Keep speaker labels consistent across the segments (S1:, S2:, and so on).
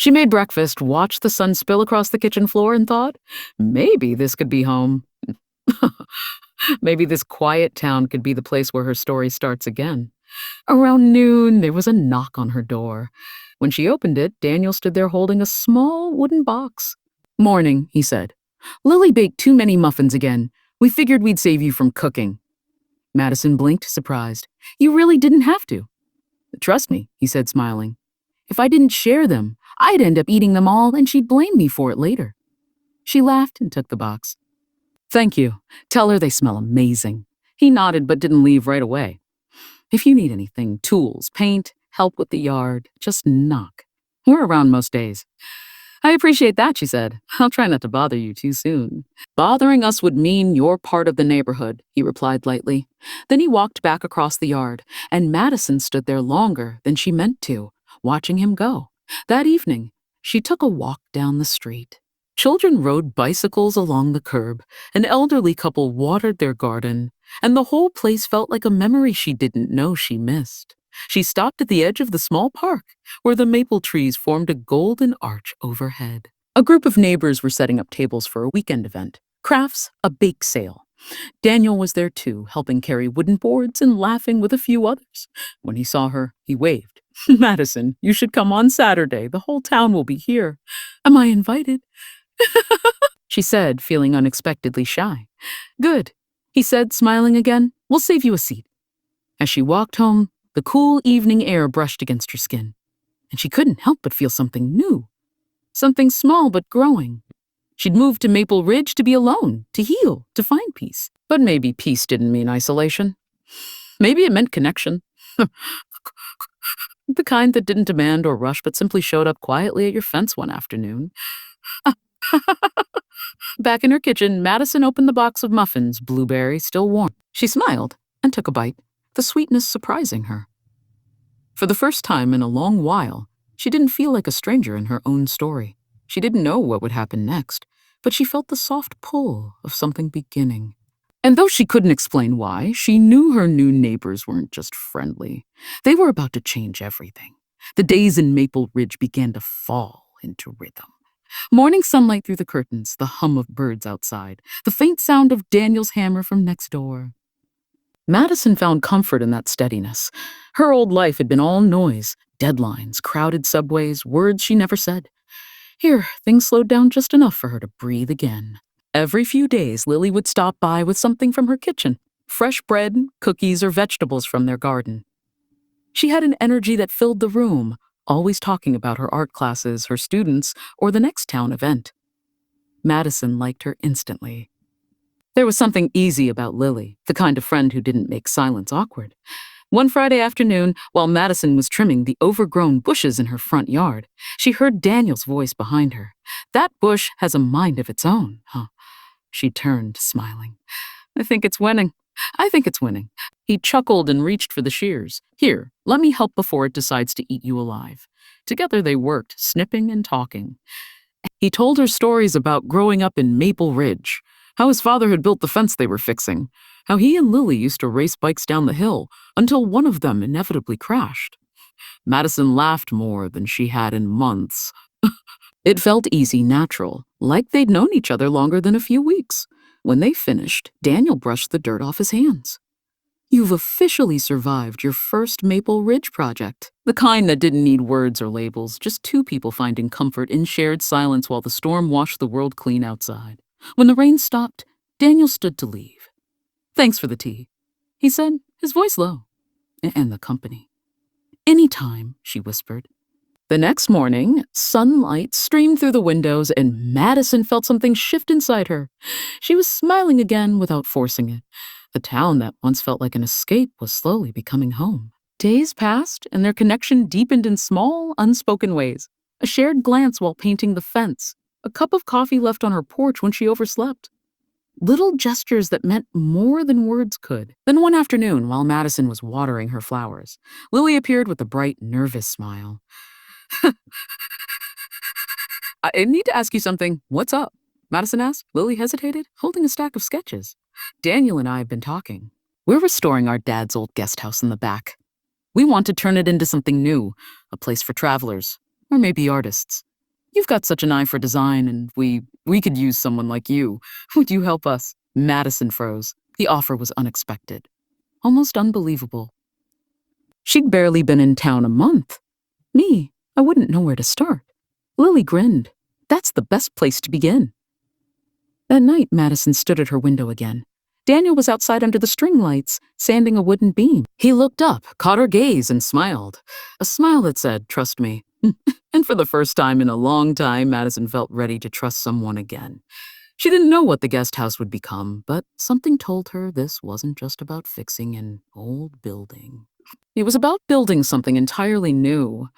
S1: She made breakfast, watched the sun spill across the kitchen floor, and thought, maybe this could be home. Maybe this quiet town could be the place where her story starts again. Around noon, there was a knock on her door. When she opened it, Daniel stood there holding a small wooden box. "Morning," he said. "Lily baked too many muffins again. We figured we'd save you from cooking." Madison blinked, surprised. "You really didn't have to." "Trust me," he said, smiling. "If I didn't share them, I'd end up eating them all and she'd blame me for it later." She laughed and took the box. "Thank you. Tell her they smell amazing." He nodded but didn't leave right away. "If you need anything, tools, paint, help with the yard, just knock. We're around most days." "I appreciate that," she said. "I'll try not to bother you too soon." "Bothering us would mean you're part of the neighborhood," he replied lightly. Then he walked back across the yard, and Madison stood there longer than she meant to, watching him go. That evening, she took a walk down the street. Children rode bicycles along the curb, an elderly couple watered their garden, and the whole place felt like a memory she didn't know she missed. She stopped at the edge of the small park, where the maple trees formed a golden arch overhead. A group of neighbors were setting up tables for a weekend event. Crafts, a bake sale. Daniel was there too, helping carry wooden boards and laughing with a few others. When he saw her, he waved. "Madison, you should come on Saturday. The whole town will be here." "Am I invited?" she said, feeling unexpectedly shy. "Good," he said, smiling again. "We'll save you a seat." As she walked home, the cool evening air brushed against her skin, and she couldn't help but feel something new, something small but growing. She'd moved to Maple Ridge to be alone, to heal, to find peace. But maybe peace didn't mean isolation. Maybe it meant connection. The kind that didn't demand or rush but simply showed up quietly at your fence one afternoon. Back in her kitchen, Madison opened the box of muffins, blueberry still warm. She smiled and took a bite, the sweetness surprising her. For the first time in a long while, she didn't feel like a stranger in her own story. She didn't know what would happen next, but she felt the soft pull of something beginning. And though she couldn't explain why, she knew her new neighbors weren't just friendly. They were about to change everything. The days in Maple Ridge began to fall into rhythm. Morning sunlight through the curtains, the hum of birds outside, the faint sound of Daniel's hammer from next door. Madison found comfort in that steadiness. Her old life had been all noise, deadlines, crowded subways, words she never said. Here, things slowed down just enough for her to breathe again. Every few days, Lily would stop by with something from her kitchen, fresh bread, cookies, or vegetables from their garden. She had an energy that filled the room, always talking about her art classes, her students, or the next town event. Madison liked her instantly. There was something easy about Lily, the kind of friend who didn't make silence awkward. One Friday afternoon, while Madison was trimming the overgrown bushes in her front yard, she heard Daniel's voice behind her. "That bush has a mind of its own, huh?" She turned, smiling. I think it's winning. He chuckled and reached for the shears. "Here, let me help before it decides to eat you alive." Together they worked, snipping and talking. He told her stories about growing up in Maple Ridge, how his father had built the fence they were fixing, how he and Lily used to race bikes down the hill until one of them inevitably crashed. Madison laughed more than she had in months. It felt easy, natural, like they'd known each other longer than a few weeks. When they finished, Daniel brushed the dirt off his hands. "You've officially survived your first Maple Ridge project." The kind that didn't need words or labels, just two people finding comfort in shared silence while the storm washed the world clean outside. When the rain stopped, Daniel stood to leave. "Thanks for the tea," he said, his voice low. "And the company." "Anytime," she whispered. The next morning, sunlight streamed through the windows and Madison felt something shift inside her. She was smiling again without forcing it. The town that once felt like an escape was slowly becoming home. Days passed and their connection deepened in small, unspoken ways. A shared glance while painting the fence, a cup of coffee left on her porch when she overslept. Little gestures that meant more than words could. Then one afternoon, while Madison was watering her flowers, Lily appeared with a bright, nervous smile. "I need to ask you something. What's up?" Madison asked. Lily hesitated, holding a stack of sketches. "Daniel and I have been talking. We're restoring our dad's old guest house in the back. We want to turn it into something new, a place for travelers, or maybe artists. You've got such an eye for design, and we could use someone like you. Would you help us?" Madison froze. The offer was unexpected, almost unbelievable. She'd barely been in town a month. Me, I wouldn't know where to start. Lily grinned. That's the best place to begin. That night, Madison stood at her window again. Daniel was outside under the string lights, sanding a wooden beam. He looked up, caught her gaze, and smiled. A smile that said, "Trust me." And for the first time in a long time, Madison felt ready to trust someone again. She didn't know what the guest house would become, but something told her this wasn't just about fixing an old building. It was about building something entirely new,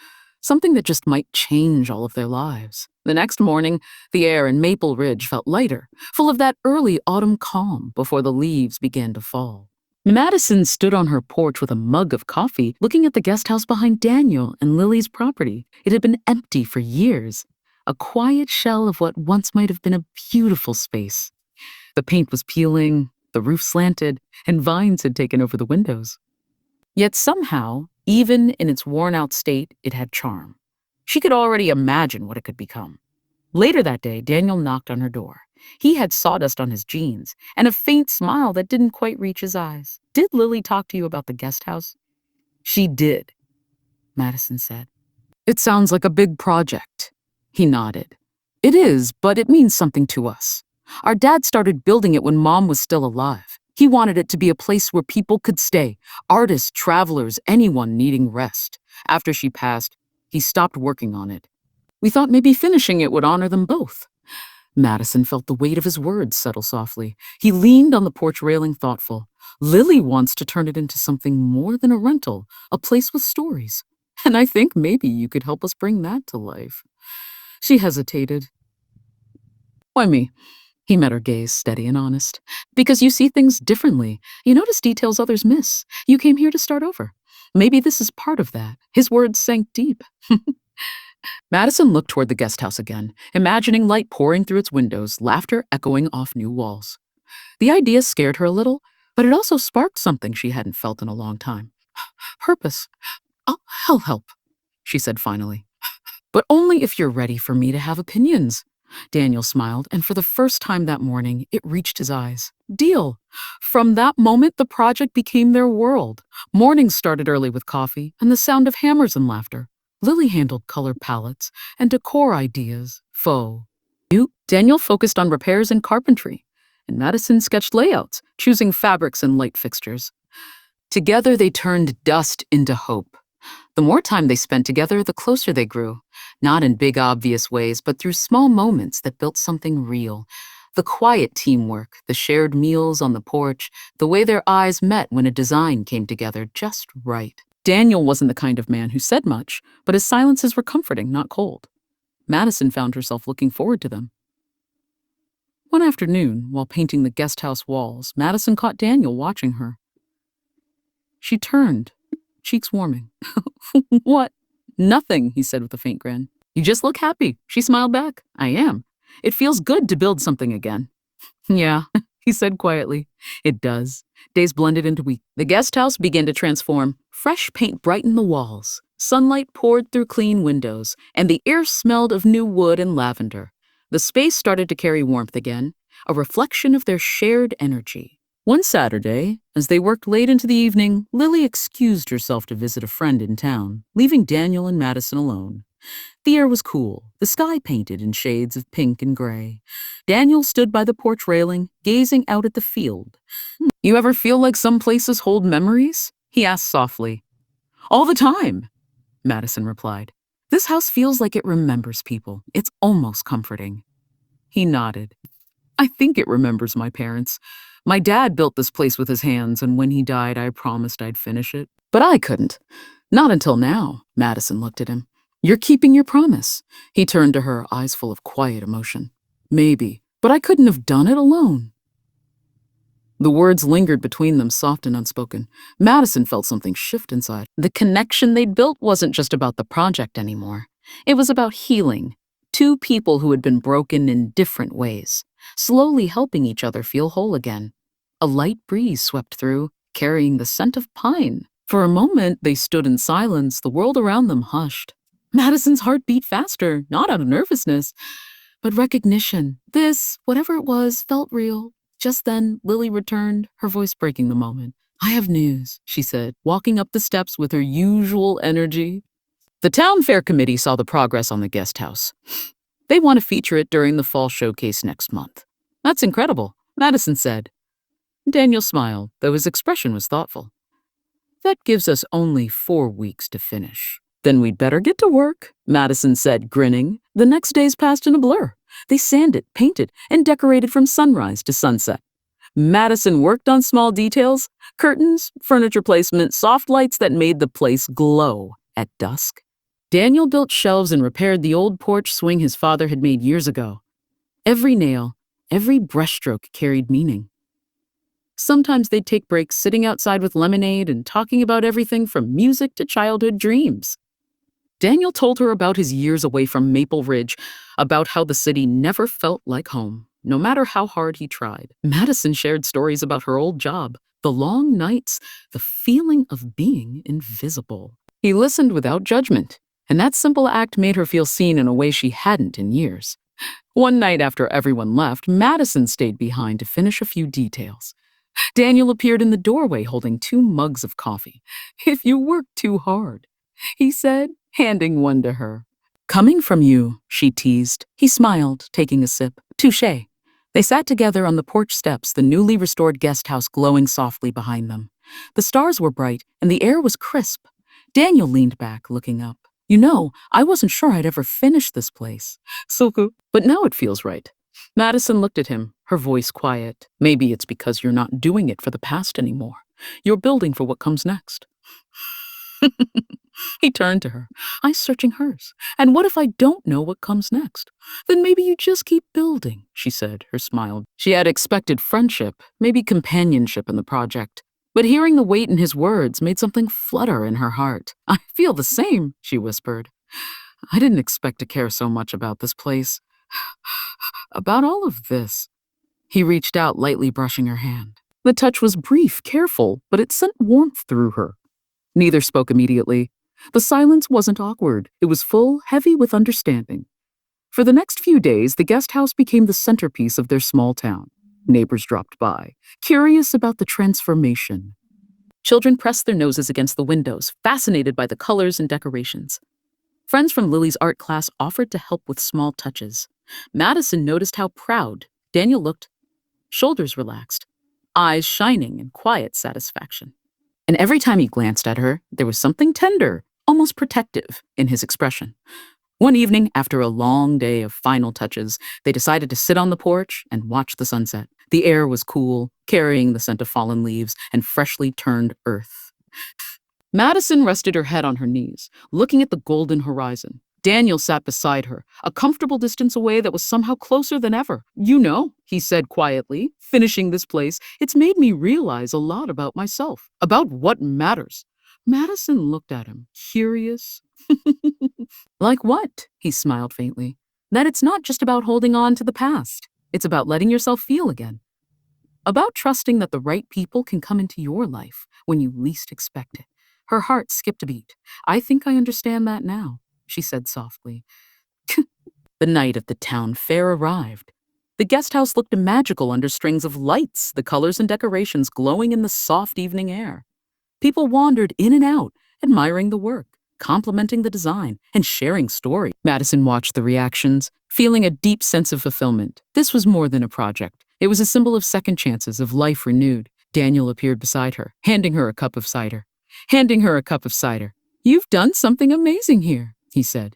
S1: something that just might change all of their lives. The next morning, the air in Maple Ridge felt lighter, full of that early autumn calm before the leaves began to fall. Madison stood on her porch with a mug of coffee, looking at the guest house behind Daniel and Lily's property. It had been empty for years, a quiet shell of what once might have been a beautiful space. The paint was peeling, the roof slanted, and vines had taken over the windows. Yet somehow, even in its worn-out state, it had charm. She could already imagine what it could become. Later that day, Daniel knocked on her door. He had sawdust on his jeans and a faint smile that didn't quite reach his eyes. "Did Lily talk to you about the guest house?" "She did," Madison said. "It sounds like a big project." He nodded. "It is, but it means something to us. Our dad started building it when Mom was still alive. He wanted it to be a place where people could stay, artists, travelers, anyone needing rest. After she passed, he stopped working on it. We thought maybe finishing it would honor them both." Madison felt the weight of his words settle softly. He leaned on the porch railing, thoughtful. "Lily wants to turn it into something more than a rental, a place with stories. And I think maybe you could help us bring that to life." She hesitated. "Why me?" He met her gaze, steady and honest. "Because you see things differently. You notice details others miss. You came here to start over. Maybe this is part of that." His words sank deep. Madison looked toward the guest house again, imagining light pouring through its windows, laughter echoing off new walls. The idea scared her a little, but it also sparked something she hadn't felt in a long time. "Purpose. I'll help," she said finally. "But only if you're ready for me to have opinions." Daniel smiled, and for the first time that morning, it reached his eyes. Deal. From that moment, the project became their world. Mornings started early with coffee and the sound of hammers and laughter. Lily handled color palettes and decor ideas. Daniel focused on repairs and carpentry, and Madison sketched layouts, choosing fabrics and light fixtures. Together, they turned dust into hope. The more time they spent together, the closer they grew, not in big, obvious ways, but through small moments that built something real. The quiet teamwork, the shared meals on the porch, the way their eyes met when a design came together just right. Daniel wasn't the kind of man who said much, but his silences were comforting, not cold. Madison found herself looking forward to them. One afternoon, while painting the guest house walls, Madison caught Daniel watching her. She turned, cheeks warming. "What?" "Nothing," he said with a faint grin. "You just look happy." She smiled back. "I am. It feels good to build something again." "Yeah," he said quietly. "It does." Days blended into weeks. The guest house began to transform. Fresh paint brightened the walls. Sunlight poured through clean windows, and the air smelled of new wood and lavender. The space started to carry warmth again, a reflection of their shared energy. One Saturday, as they worked late into the evening, Lily excused herself to visit a friend in town, leaving Daniel and Madison alone. The air was cool, the sky painted in shades of pink and gray. Daniel stood by the porch railing, gazing out at the field. "You ever feel like some places hold memories?" he asked softly. "All the time," Madison replied. "This house feels like it remembers people. It's almost comforting." He nodded. "I think it remembers my parents. My dad built this place with his hands, and when he died, I promised I'd finish it. But I couldn't. Not until now." Madison looked at him. "You're keeping your promise." He turned to her, eyes full of quiet emotion. "Maybe, but I couldn't have done it alone." The words lingered between them, soft and unspoken. Madison felt something shift inside. The connection they'd built wasn't just about the project anymore. It was about healing. Two people who had been broken in different ways, slowly helping each other feel whole again. A light breeze swept through, carrying the scent of pine. For a moment, they stood in silence, the world around them hushed. Madison's heart beat faster, not out of nervousness, but recognition. This, whatever it was, felt real. Just then, Lily returned, her voice breaking the moment. "I have news," she said, walking up the steps with her usual energy. The town fair committee saw the progress on the guest house. They want to feature it during the fall showcase next month. "That's incredible," Madison said. Daniel smiled, though his expression was thoughtful. "That gives us only 4 weeks to finish." "Then we'd better get to work," Madison said, grinning. The next days passed in a blur. They sanded, painted, and decorated from sunrise to sunset. Madison worked on small details, curtains, furniture placement, soft lights that made the place glow at dusk. Daniel built shelves and repaired the old porch swing his father had made years ago. Every nail, every brushstroke carried meaning. Sometimes they'd take breaks sitting outside with lemonade and talking about everything from music to childhood dreams. Daniel told her about his years away from Maple Ridge, about how the city never felt like home, no matter how hard he tried. Madison shared stories about her old job, the long nights, the feeling of being invisible. He listened without judgment, and that simple act made her feel seen in a way she hadn't in years. One night after everyone left, Madison stayed behind to finish a few details. Daniel appeared in the doorway holding 2 mugs of coffee. "If you work too hard," he said, handing one to her. "Coming from you," she teased. He smiled, taking a sip. "Touché." They sat together on the porch steps, the newly restored guest house glowing softly behind them. The stars were bright, and the air was crisp. Daniel leaned back, looking up. "You know, I wasn't sure I'd ever finish this place. But now it feels right." Madison looked at him, her voice quiet. "Maybe it's because you're not doing it for the past anymore. You're building for what comes next." He turned to her, eyes searching hers. "And what if I don't know what comes next? Then maybe you just keep building," she said, her smile. She had expected friendship, maybe companionship in the project. But hearing the weight in his words made something flutter in her heart. "I feel the same," she whispered. "I didn't expect to care so much about this place. About all of this." He reached out, lightly brushing her hand. The touch was brief, careful, but it sent warmth through her. Neither spoke immediately. The silence wasn't awkward. It was full, heavy with understanding. For the next few days, the guest house became the centerpiece of their small town. Neighbors dropped by, curious about the transformation. Children pressed their noses against the windows, fascinated by the colors and decorations. Friends from Lily's art class offered to help with small touches. Madison noticed how proud Daniel looked, shoulders relaxed, eyes shining in quiet satisfaction. And every time he glanced at her, there was something tender, almost protective, in his expression. One evening, after a long day of final touches, they decided to sit on the porch and watch the sunset. The air was cool, carrying the scent of fallen leaves and freshly turned earth. Madison rested her head on her knees, looking at the golden horizon. Daniel sat beside her, a comfortable distance away that was somehow closer than ever. "You know," he said quietly, "finishing this place, it's made me realize a lot about myself, about what matters." Madison looked at him, curious. "Like what?" He smiled faintly. "That it's not just about holding on to the past. It's about letting yourself feel again. About trusting that the right people can come into your life when you least expect it." Her heart skipped a beat. "I think I understand that now," she said softly. The night of the town fair arrived. The guest house looked magical under strings of lights, the colors and decorations glowing in the soft evening air. People wandered in and out, admiring the work, complimenting the design, and sharing stories. Madison watched the reactions, feeling a deep sense of fulfillment. This was more than a project. It was a symbol of second chances, of life renewed. Daniel appeared beside her, handing her a cup of cider. "You've done something amazing here," he said.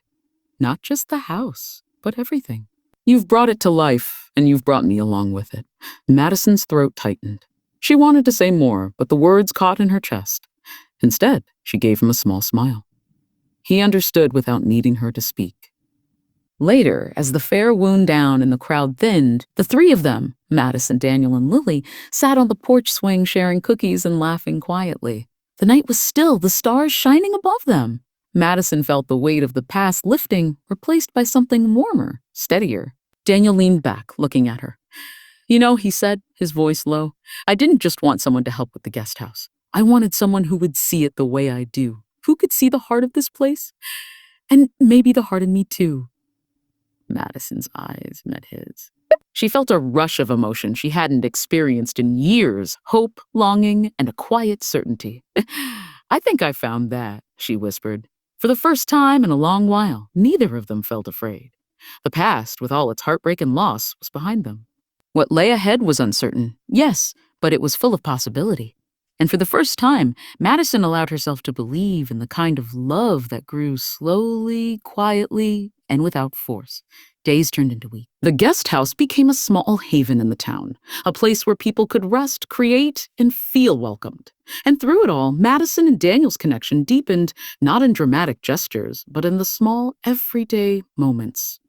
S1: "Not just the house, but everything. You've brought it to life, and you've brought me along with it." Madison's throat tightened. She wanted to say more, but the words caught in her chest. Instead, she gave him a small smile. He understood without needing her to speak. Later, as the fair wound down and the crowd thinned, the 3 of them, Madison, Daniel, and Lily, sat on the porch swing sharing cookies and laughing quietly. The night was still, the stars shining above them. Madison felt the weight of the past lifting, replaced by something warmer, steadier. Daniel leaned back, looking at her. "You know," he said, his voice low, "I didn't just want someone to help with the guest house. I wanted someone who would see it the way I do, who could see the heart of this place. And maybe the heart in me too. Madison's eyes met his. She felt a rush of emotion she hadn't experienced in years, hope, longing, and a quiet certainty. I think I found that, she whispered. For the first time in a long while, neither of them felt afraid. The past, with all its heartbreak and loss, was behind them. What lay ahead was uncertain, yes, but it was full of possibility. And for the first time, Madison allowed herself to believe in the kind of love that grew slowly, quietly, and without force. Days turned into weeks. The guest house became a small haven in the town, a place where people could rest, create, and feel welcomed. And through it all, Madison and Daniel's connection deepened, not in dramatic gestures, but in the small, everyday moments.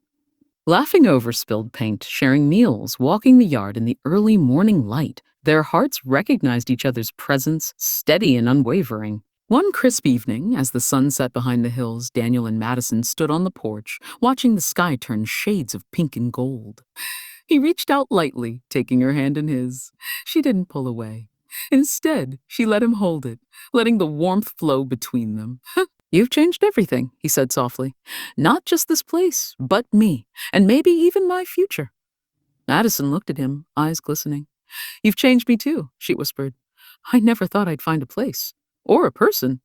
S1: Laughing over spilled paint, sharing meals, walking the yard in the early morning light, their hearts recognized each other's presence, steady and unwavering. One crisp evening, as the sun set behind the hills, Daniel and Madison stood on the porch, watching the sky turn shades of pink and gold. He reached out lightly, taking her hand in his. She didn't pull away. Instead, she let him hold it, letting the warmth flow between them. You've changed everything, he said softly. Not just this place, but me, and maybe even my future. Madison looked at him, eyes glistening. You've changed me too, she whispered. I never thought I'd find a place, or a person,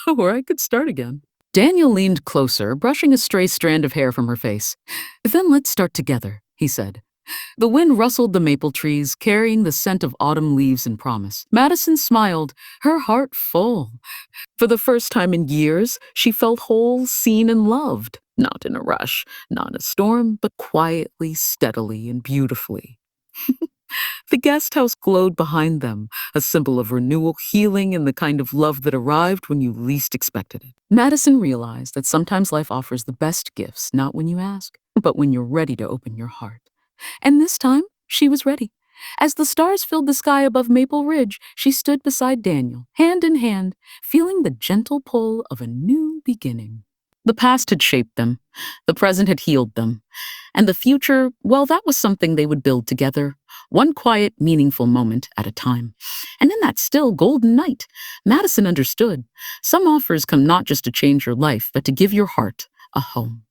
S1: where I could start again. Daniel leaned closer, brushing a stray strand of hair from her face. Then let's start together, he said. The wind rustled the maple trees, carrying the scent of autumn leaves and promise. Madison smiled, her heart full. For the first time in years, she felt whole, seen, and loved. Not in a rush, not in a storm, but quietly, steadily, and beautifully. The guest house glowed behind them, a symbol of renewal, healing, and the kind of love that arrived when you least expected it. Madison realized that sometimes life offers the best gifts, not when you ask, but when you're ready to open your heart. And this time, she was ready. As the stars filled the sky above Maple Ridge, she stood beside Daniel, hand in hand, feeling the gentle pull of a new beginning. The past had shaped them, the present had healed them, and the future, well, that was something they would build together, one quiet, meaningful moment at a time. And in that still golden night, Madison understood. Some offers come not just to change your life, but to give your heart a home.